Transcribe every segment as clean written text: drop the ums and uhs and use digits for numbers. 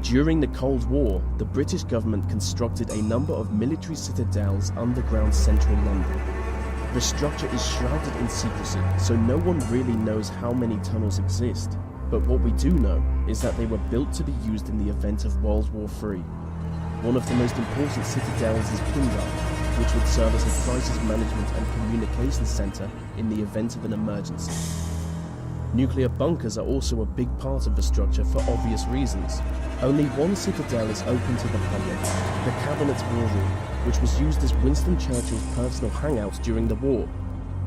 During the Cold War, the British government constructed a number of military citadels underground central London. The structure is shrouded in secrecy, so no one really knows how many tunnels exist. But what we do know is that they were built to be used in the event of World War III. One of the most important citadels is Pindar, which would serve as a crisis management and communications center in the event of an emergency. Nuclear bunkers are also a big part of the structure for obvious reasons. Only one citadel is open to the public, the Cabinet War Room, which was used as Winston Churchill's personal hangout during the war.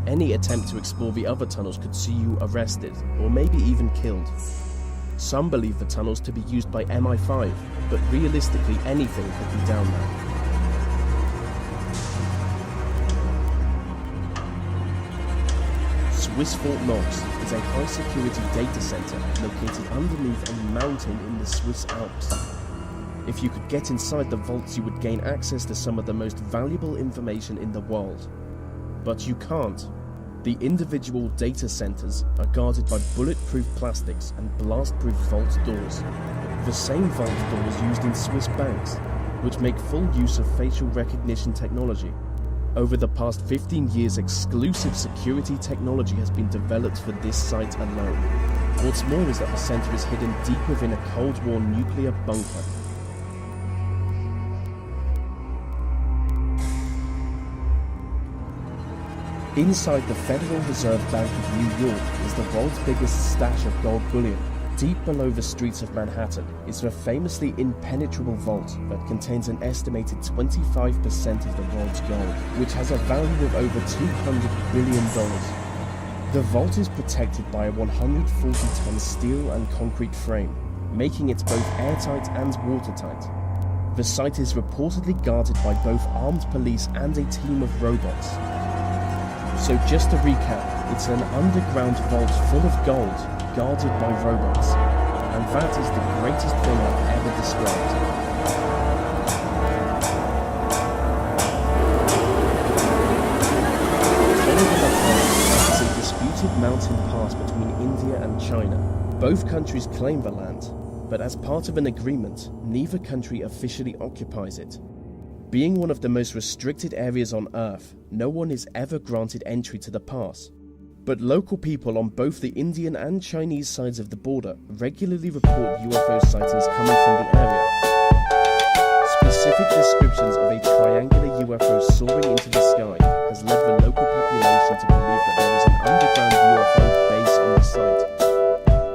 Any attempt to explore the other tunnels could see you arrested, or maybe even killed. Some believe the tunnels to be used by MI5, but realistically anything could be down there. Swiss Fort Knox is a high-security data center located underneath a mountain in the Swiss Alps. If you could get inside the vaults, you would gain access to some of the most valuable information in the world. But you can't. The individual data centers are guarded by bulletproof plastics and blast-proof vault doors. The same vault doors used in Swiss banks, which make full use of facial recognition technology. Over the past 15 years, exclusive security technology has been developed for this site alone. What's more is that the center is hidden deep within a Cold War nuclear bunker. Inside the Federal Reserve Bank of New York is the world's biggest stash of gold bullion. Deep below the streets of Manhattan is the famously impenetrable vault that contains an estimated 25% of the world's gold, which has a value of over $200 billion. The vault is protected by a 140-ton steel and concrete frame, making it both airtight and watertight. The site is reportedly guarded by both armed police and a team of robots. So just to recap, it's an underground vault full of gold, guarded by robots, and that is the greatest thing I've ever described. Oliver is a disputed mountain pass between India and China. Both countries claim the land, but as part of an agreement, neither country officially occupies it. Being one of the most restricted areas on Earth, no one is ever granted entry to the pass. But local people on both the Indian and Chinese sides of the border regularly report UFO sightings coming from the area. Specific descriptions of a triangular UFO soaring into the sky has led the local population to believe that there is an underground UFO base on the site.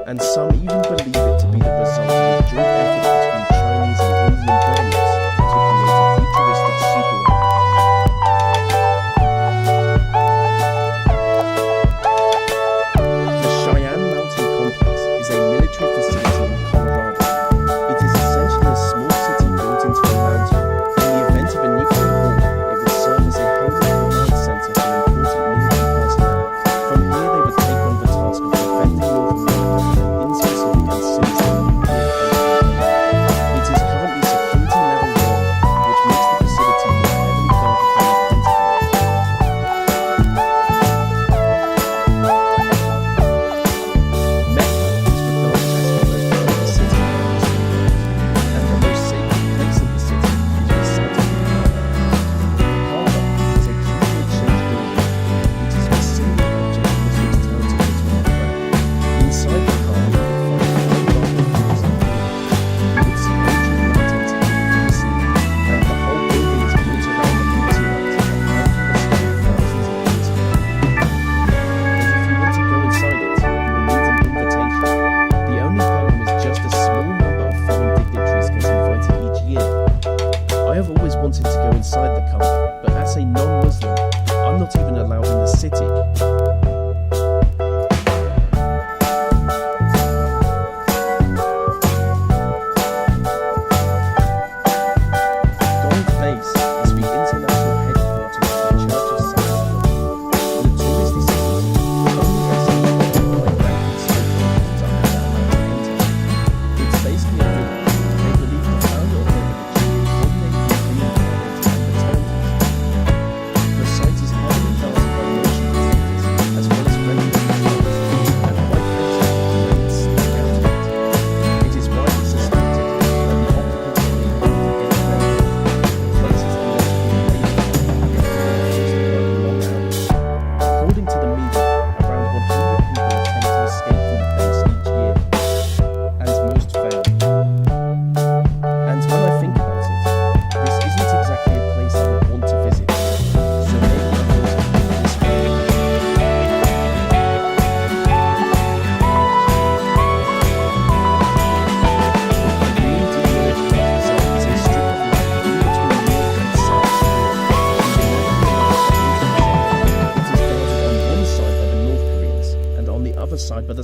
And some even believe it to be the result of a joint effort between Chinese and Indian governments to create a futuristic superworld.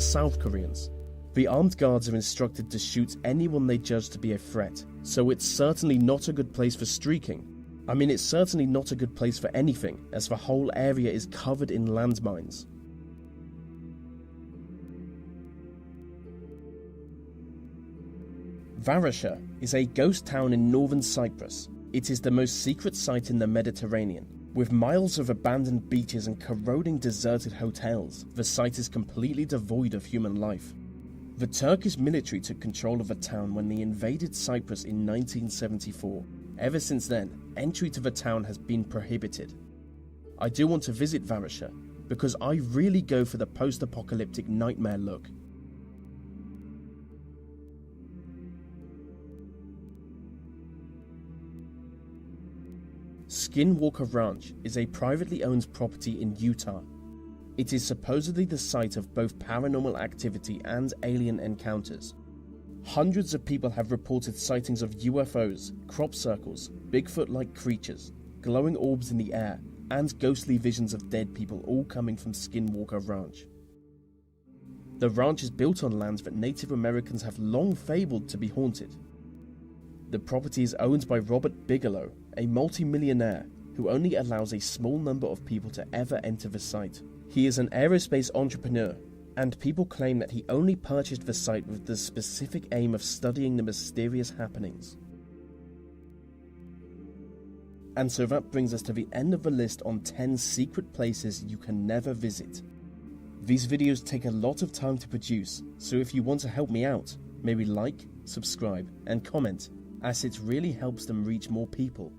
South Koreans. The armed guards are instructed to shoot anyone they judge to be a threat, so it's certainly not a good place for streaking. I mean, it's certainly not a good place for anything, as the whole area is covered in landmines. Varosha is a ghost town in northern Cyprus. It is the most secret site in the Mediterranean. With miles of abandoned beaches and corroding deserted hotels, the site is completely devoid of human life. The Turkish military took control of the town when they invaded Cyprus in 1974. Ever since then, entry to the town has been prohibited. I do want to visit Varosha, because I really go for the post-apocalyptic nightmare look. Skinwalker Ranch is a privately owned property in Utah. It is supposedly the site of both paranormal activity and alien encounters. Hundreds of people have reported sightings of UFOs, crop circles, Bigfoot-like creatures, glowing orbs in the air, and ghostly visions of dead people, all coming from Skinwalker Ranch. The ranch is built on lands that Native Americans have long fabled to be haunted. The property is owned by Robert Bigelow, a multi-millionaire who only allows a small number of people to ever enter the site. He is an aerospace entrepreneur, and people claim that he only purchased the site with the specific aim of studying the mysterious happenings. And so that brings us to the end of the list on 10 secret places you can never visit. These videos take a lot of time to produce, so if you want to help me out, maybe like, subscribe, and comment, as it really helps them reach more people.